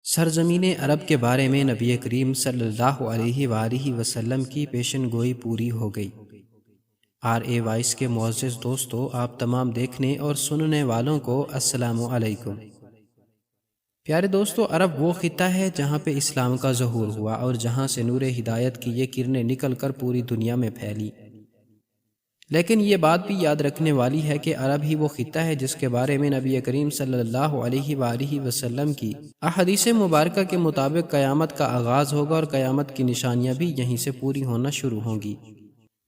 سرزمین عرب کے بارے میں نبی کریم صلی اللہ علیہ وآلہ وسلم کی پیشن گوئی پوری ہو گئی۔ RA وائس کے معزز دوستو، آپ تمام دیکھنے اور سننے والوں کو السلام علیکم۔ پیارے دوستو، عرب وہ خطہ ہے جہاں پہ اسلام کا ظہور ہوا اور جہاں سے نور ہدایت کی یہ کرنیں نکل کر پوری دنیا میں پھیلی۔ لیکن یہ بات بھی یاد رکھنے والی ہے کہ عرب ہی وہ خطہ ہے جس کے بارے میں نبی کریم صلی اللہ علیہ وآلہ وسلم کی احادیث مبارکہ کے مطابق قیامت کا آغاز ہوگا اور قیامت کی نشانیاں بھی یہیں سے پوری ہونا شروع ہوں گی۔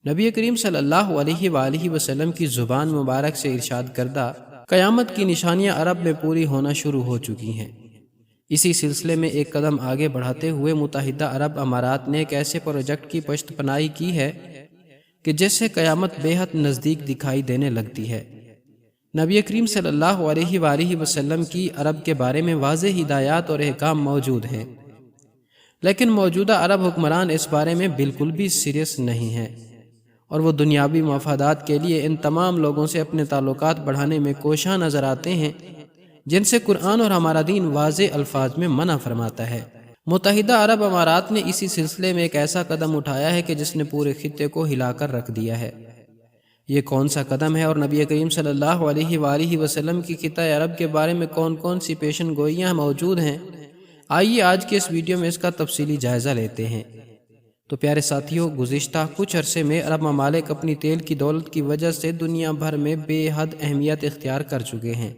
نبی کریم صلی اللہ علیہ وآلہ وسلم کی زبان مبارک سے ارشاد کردہ قیامت کی نشانیاں عرب میں پوری ہونا شروع ہو چکی ہیں۔ اسی سلسلے میں ایک قدم آگے بڑھاتے ہوئے متحدہ عرب امارات نے ایک ایسے پروجیکٹ کی پشت پناہی کی ہے کہ جس سے قیامت بے حد نزدیک دکھائی دینے لگتی ہے۔ نبی کریم صلی اللہ علیہ وآلہ وسلم کی عرب کے بارے میں واضح ہدایات اور احکام موجود ہیں، لیکن موجودہ عرب حکمران اس بارے میں بالکل بھی سیریس نہیں ہیں اور وہ دنیاوی مفادات کے لیے ان تمام لوگوں سے اپنے تعلقات بڑھانے میں کوشاں نظر آتے ہیں، جن سے قرآن اور ہمارا دین واضح الفاظ میں منع فرماتا ہے۔ متحدہ عرب امارات نے اسی سلسلے میں ایک ایسا قدم اٹھایا ہے کہ جس نے پورے خطے کو ہلا کر رکھ دیا ہے۔ یہ کون سا قدم ہے اور نبی کریم صلی اللہ علیہ وآلہ وسلم کی خطہ عرب کے بارے میں کون کون سی پیشن گوئیاں موجود ہیں، آئیے آج کے اس ویڈیو میں اس کا تفصیلی جائزہ لیتے ہیں۔ تو پیارے ساتھیوں، گزشتہ کچھ عرصے میں عرب ممالک اپنی تیل کی دولت کی وجہ سے دنیا بھر میں بے حد اہمیت اختیار کر چکے ہیں،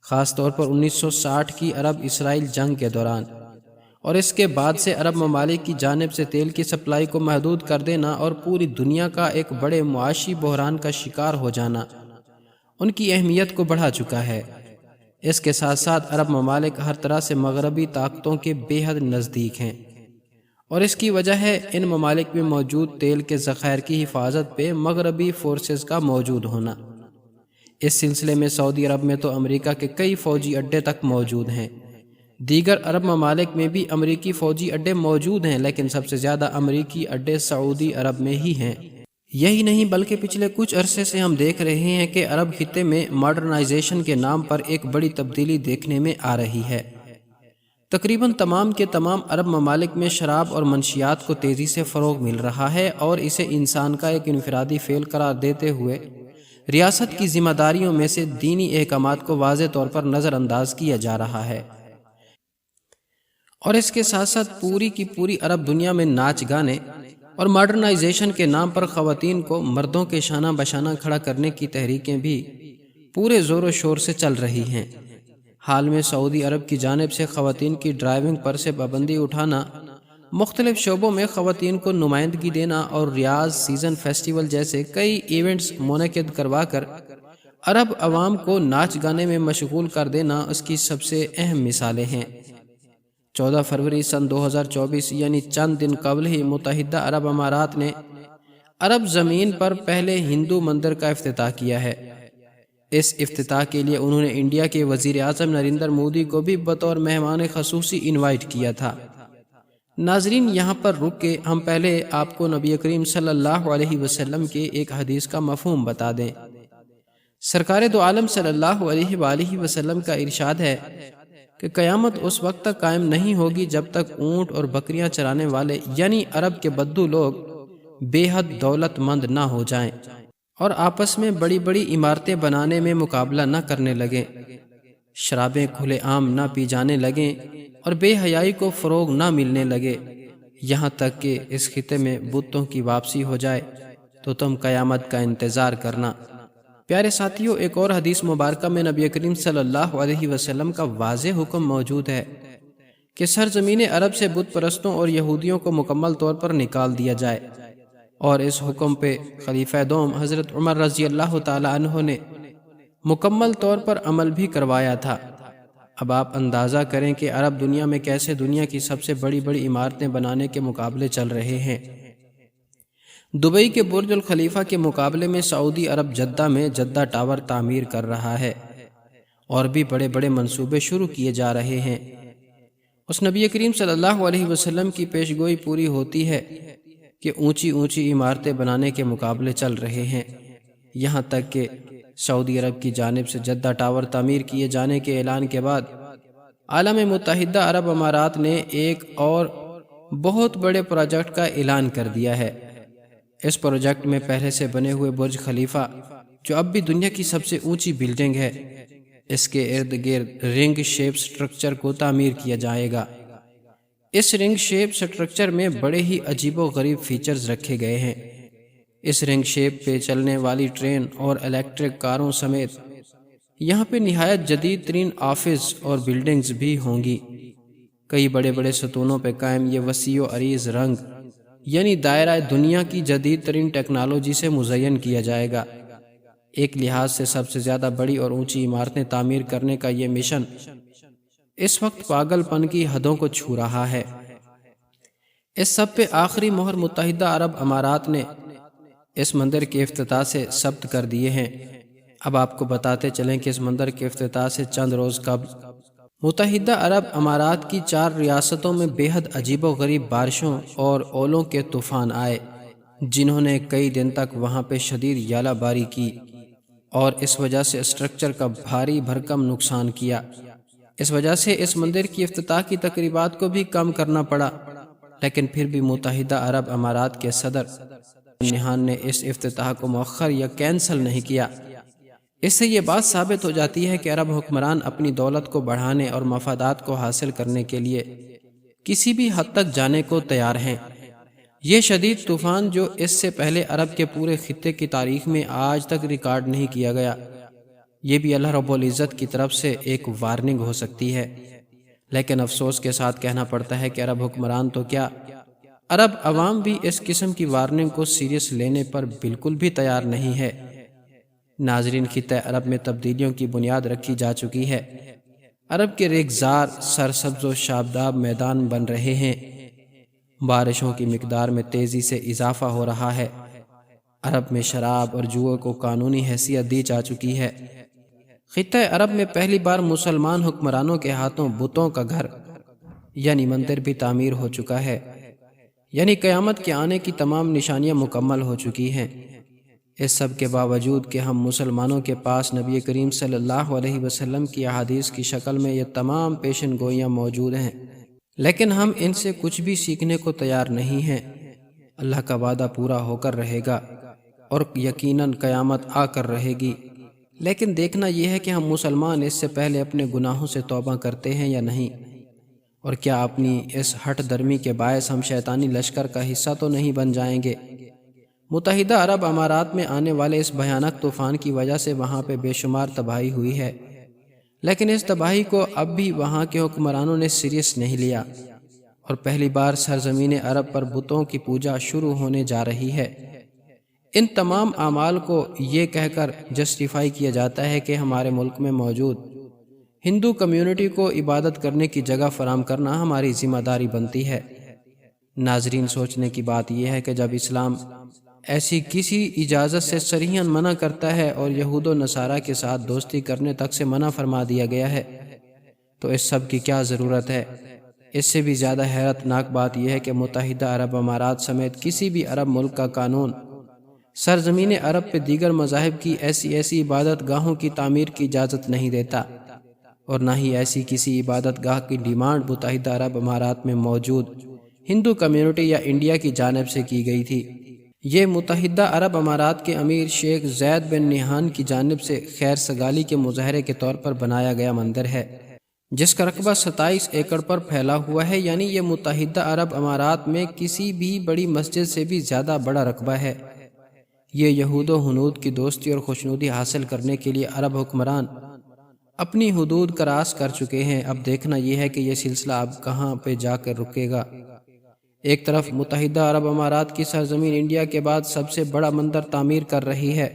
خاص طور پر 1960 کی عرب اسرائیل جنگ کے دوران، اور اس کے بعد سے عرب ممالک کی جانب سے تیل کی سپلائی کو محدود کر دینا اور پوری دنیا کا ایک بڑے معاشی بحران کا شکار ہو جانا ان کی اہمیت کو بڑھا چکا ہے۔ اس کے ساتھ ساتھ عرب ممالک ہر طرح سے مغربی طاقتوں کے بے حد نزدیک ہیں، اور اس کی وجہ ہے ان ممالک میں موجود تیل کے ذخائر کی حفاظت پہ مغربی فورسز کا موجود ہونا۔ اس سلسلے میں سعودی عرب میں تو امریکہ کے کئی فوجی اڈے تک موجود ہیں۔ دیگر عرب ممالک میں بھی امریکی فوجی اڈے موجود ہیں، لیکن سب سے زیادہ امریکی اڈے سعودی عرب میں ہی ہیں۔ یہی نہیں بلکہ پچھلے کچھ عرصے سے ہم دیکھ رہے ہیں کہ عرب خطے میں ماڈرنائزیشن کے نام پر ایک بڑی تبدیلی دیکھنے میں آ رہی ہے۔ تقریباً تمام کے تمام عرب ممالک میں شراب اور منشیات کو تیزی سے فروغ مل رہا ہے اور اسے انسان کا ایک انفرادی فعل قرار دیتے ہوئے ریاست کی ذمہ داریوں میں سے دینی احکامات کو واضح طور پر نظر انداز کیا جا رہا ہے۔ اور اس کے ساتھ ساتھ پوری کی پوری عرب دنیا میں ناچ گانے اور ماڈرنائزیشن کے نام پر خواتین کو مردوں کے شانہ بشانہ کھڑا کرنے کی تحریکیں بھی پورے زور و شور سے چل رہی ہیں۔ حال میں سعودی عرب کی جانب سے خواتین کی ڈرائیونگ پر سے پابندی اٹھانا، مختلف شعبوں میں خواتین کو نمائندگی دینا اور ریاض سیزن فیسٹیول جیسے کئی ایونٹس منعقد کروا کر عرب عوام کو ناچ گانے میں مشغول کر دینا اس کی سب سے اہم مثالیں ہیں۔ 14 فروری سن 2024 یعنی چند دن قبل ہی متحدہ عرب امارات نے عرب زمین پر پہلے ہندو مندر کا افتتاح کیا ہے۔ اس افتتاح کے لیے انہوں نے انڈیا کے وزیر اعظم نریندر مودی کو بھی بطور مہمان خصوصی انوائٹ کیا تھا۔ ناظرین، یہاں پر رک کے ہم پہلے آپ کو نبی کریم صلی اللہ علیہ وسلم کے ایک حدیث کا مفہوم بتا دیں۔ سرکار دو عالم صلی اللہ علیہ وآلہ وسلم کا ارشاد ہے کہ قیامت اس وقت تک قائم نہیں ہوگی جب تک اونٹ اور بکریاں چرانے والے یعنی عرب کے بدو لوگ بے حد دولت مند نہ ہو جائیں اور آپس میں بڑی بڑی عمارتیں بنانے میں مقابلہ نہ کرنے لگیں، شرابیں کھلے عام نہ پی جانے لگیں اور بے حیائی کو فروغ نہ ملنے لگے، یہاں تک کہ اس خطے میں بتوں کی واپسی ہو جائے تو تم قیامت کا انتظار کرنا۔ پیارے ساتھیوں، ایک اور حدیث مبارکہ میں نبی کریم صلی اللہ علیہ وسلم کا واضح حکم موجود ہے کہ سرزمین عرب سے بت پرستوں اور یہودیوں کو مکمل طور پر نکال دیا جائے، اور اس حکم پہ خلیفہ دوم حضرت عمر رضی اللہ تعالی عنہ نے مکمل طور پر عمل بھی کروایا تھا۔ اب آپ اندازہ کریں کہ عرب دنیا میں کیسے دنیا کی سب سے بڑی بڑی عمارتیں بنانے کے مقابلے چل رہے ہیں۔ دبئی کے برج الخلیفہ کے مقابلے میں سعودی عرب جدہ میں جدہ ٹاور تعمیر کر رہا ہے، اور بھی بڑے بڑے منصوبے شروع کیے جا رہے ہیں۔ اس نبی کریم صلی اللہ علیہ وسلم کی پیشگوئی پوری ہوتی ہے کہ اونچی اونچی عمارتیں بنانے کے مقابلے چل رہے ہیں، یہاں تک کہ سعودی عرب کی جانب سے جدہ ٹاور تعمیر کیے جانے کے اعلان کے بعد عالم متحدہ عرب امارات نے ایک اور بہت بڑے پروجیکٹ کا اعلان کر دیا ہے۔ اس پروجیکٹ میں پہلے سے بنے ہوئے برج خلیفہ، جو اب بھی دنیا کی سب سے اونچی بلڈنگ ہے، اس کے ارد گرد رنگ شیپ سٹرکچر کو تعمیر کیا جائے گا۔ اس رنگ شیپ سٹرکچر میں بڑے ہی عجیب و غریب فیچرز رکھے گئے ہیں۔ اس رنگ شیپ پہ چلنے والی ٹرین اور الیکٹرک کاروں سمیت یہاں پہ نہایت جدید ترین آفس اور بلڈنگز بھی ہوں گی۔ کئی بڑے بڑے ستونوں پہ قائم یہ وسیع و عریض رنگ یعنی دائرہ دنیا کی جدید ترین ٹیکنالوجی سے مزین کیا جائے گا۔ ایک لحاظ سے سب سے زیادہ بڑی اور اونچی عمارتیں تعمیر کرنے کا یہ مشن اس وقت پاگل پن کی حدوں کو چھو رہا ہے۔ اس سب پہ آخری مہر متحدہ عرب امارات نے اس مندر کے افتتاح سے ثبت کر دیے ہیں۔ اب آپ کو بتاتے چلیں کہ اس مندر کے افتتاح سے چند روز قبل متحدہ عرب امارات کی 4 ریاستوں میں بے حد عجیب و غریب بارشوں اور اولوں کے طوفان آئے، جنہوں نے کئی دن تک وہاں پہ شدید یالہ باری کی اور اس وجہ سے اسٹرکچر کا بھاری بھرکم نقصان کیا۔ اس وجہ سے اس مندر کی افتتاح کی تقریبات کو بھی کم کرنا پڑا، لیکن پھر بھی متحدہ عرب امارات کے صدر نہان نے اس افتتاح کو مؤخر یا کینسل نہیں کیا۔ اس سے یہ بات ثابت ہو جاتی ہے کہ عرب حکمران اپنی دولت کو بڑھانے اور مفادات کو حاصل کرنے کے لیے کسی بھی حد تک جانے کو تیار ہیں۔ یہ شدید طوفان جو اس سے پہلے عرب کے پورے خطے کی تاریخ میں آج تک ریکارڈ نہیں کیا گیا، یہ بھی اللہ رب العزت کی طرف سے ایک وارننگ ہو سکتی ہے۔ لیکن افسوس کے ساتھ کہنا پڑتا ہے کہ عرب حکمران تو کیا، عرب عوام بھی اس قسم کی وارننگ کو سیریس لینے پر بالکل بھی تیار نہیں ہے۔ ناظرین، خطہ عرب میں تبدیلیوں کی بنیاد رکھی جا چکی ہے۔ عرب کے ریگزار سرسبز و شاداب میدان بن رہے ہیں، بارشوں کی مقدار میں تیزی سے اضافہ ہو رہا ہے، عرب میں شراب اور جوئے کو قانونی حیثیت دی جا چکی ہے۔ خطہ عرب میں پہلی بار مسلمان حکمرانوں کے ہاتھوں بتوں کا گھر یعنی مندر بھی تعمیر ہو چکا ہے، یعنی قیامت کے آنے کی تمام نشانیاں مکمل ہو چکی ہیں۔ اس سب کے باوجود کہ ہم مسلمانوں کے پاس نبی کریم صلی اللہ علیہ وسلم کی احادیث کی شکل میں یہ تمام پیشن گوئیاں موجود ہیں، لیکن ہم ان سے کچھ بھی سیکھنے کو تیار نہیں ہیں۔ اللہ کا وعدہ پورا ہو کر رہے گا اور یقیناً قیامت آ کر رہے گی، لیکن دیکھنا یہ ہے کہ ہم مسلمان اس سے پہلے اپنے گناہوں سے توبہ کرتے ہیں یا نہیں، اور کیا اپنی اس ہٹ درمی کے باعث ہم شیطانی لشکر کا حصہ تو نہیں بن جائیں گے۔ متحدہ عرب امارات میں آنے والے اس بھیانک طوفان کی وجہ سے وہاں پہ بے شمار تباہی ہوئی ہے، لیکن اس تباہی کو اب بھی وہاں کے حکمرانوں نے سیریس نہیں لیا، اور پہلی بار سرزمین عرب پر بتوں کی پوجا شروع ہونے جا رہی ہے۔ ان تمام اعمال کو یہ کہہ کر جسٹیفائی کیا جاتا ہے کہ ہمارے ملک میں موجود ہندو کمیونٹی کو عبادت کرنے کی جگہ فراہم کرنا ہماری ذمہ داری بنتی ہے۔ ناظرین، سوچنے کی بات یہ ہے کہ جب اسلام ایسی کسی اجازت سے صریحاً منع کرتا ہے اور یہود و نصارہ کے ساتھ دوستی کرنے تک سے منع فرما دیا گیا ہے، تو اس سب کی کیا ضرورت ہے؟ اس سے بھی زیادہ حیرت ناک بات یہ ہے کہ متحدہ عرب امارات سمیت کسی بھی عرب ملک کا قانون سرزمین عرب پہ دیگر مذاہب کی ایسی عبادت گاہوں کی تعمیر کی اجازت نہیں دیتا، اور نہ ہی ایسی کسی عبادت گاہ کی ڈیمانڈ متحدہ عرب امارات میں موجود ہندو کمیونٹی یا انڈیا کی جانب سے کی گئی تھی۔ یہ متحدہ عرب امارات کے امیر شیخ زید بن نہان کی جانب سے خیر سگالی کے مظاہرے کے طور پر بنایا گیا مندر ہے، جس کا رقبہ 27 ایکڑ پر پھیلا ہوا ہے، یعنی یہ متحدہ عرب امارات میں کسی بھی بڑی مسجد سے بھی زیادہ بڑا رقبہ ہے۔ یہ یہود و ہنود کی دوستی اور خوشنودی حاصل کرنے کے لیے عرب حکمران اپنی حدود کراس کر چکے ہیں۔ اب دیکھنا یہ ہے کہ یہ سلسلہ اب کہاں پہ جا کر رکے گا۔ ایک طرف متحدہ عرب امارات کی سرزمین انڈیا کے بعد سب سے بڑا مندر تعمیر کر رہی ہے،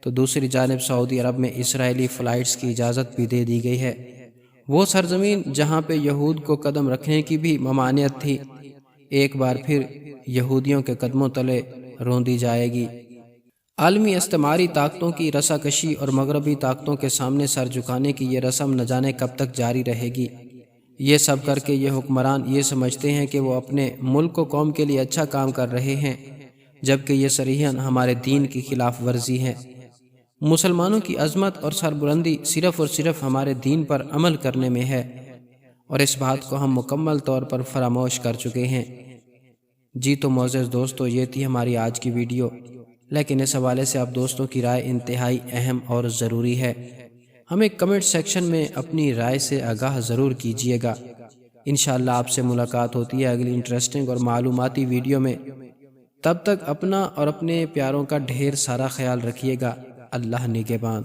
تو دوسری جانب سعودی عرب میں اسرائیلی فلائٹس کی اجازت بھی دے دی گئی ہے۔ وہ سرزمین جہاں پہ یہود کو قدم رکھنے کی بھی ممانعت تھی، ایک بار پھر یہودیوں کے قدموں تلے روندی جائے گی۔ عالمی استعماری طاقتوں کی رساکشی اور مغربی طاقتوں کے سامنے سر جھکانے کی یہ رسم نہ جانے کب تک جاری رہے گی۔ یہ سب کر کے یہ حکمران یہ سمجھتے ہیں کہ وہ اپنے ملک و قوم کے لیے اچھا کام کر رہے ہیں، جبکہ یہ صریحاً ہمارے دین کی خلاف ورزی ہے۔ مسلمانوں کی عظمت اور سربلندی صرف اور صرف ہمارے دین پر عمل کرنے میں ہے، اور اس بات کو ہم مکمل طور پر فراموش کر چکے ہیں۔ جی تو معزز دوستو، یہ تھی ہماری آج کی ویڈیو، لیکن اس حوالے سے آپ دوستوں کی رائے انتہائی اہم اور ضروری ہے۔ ہمیں کمنٹ سیکشن میں اپنی رائے سے آگاہ ضرور کیجیے گا۔ انشاءاللہ آپ سے ملاقات ہوتی ہے اگلی انٹرسٹنگ اور معلوماتی ویڈیو میں۔ تب تک اپنا اور اپنے پیاروں کا ڈھیر سارا خیال رکھیے گا۔ اللہ نگہبان۔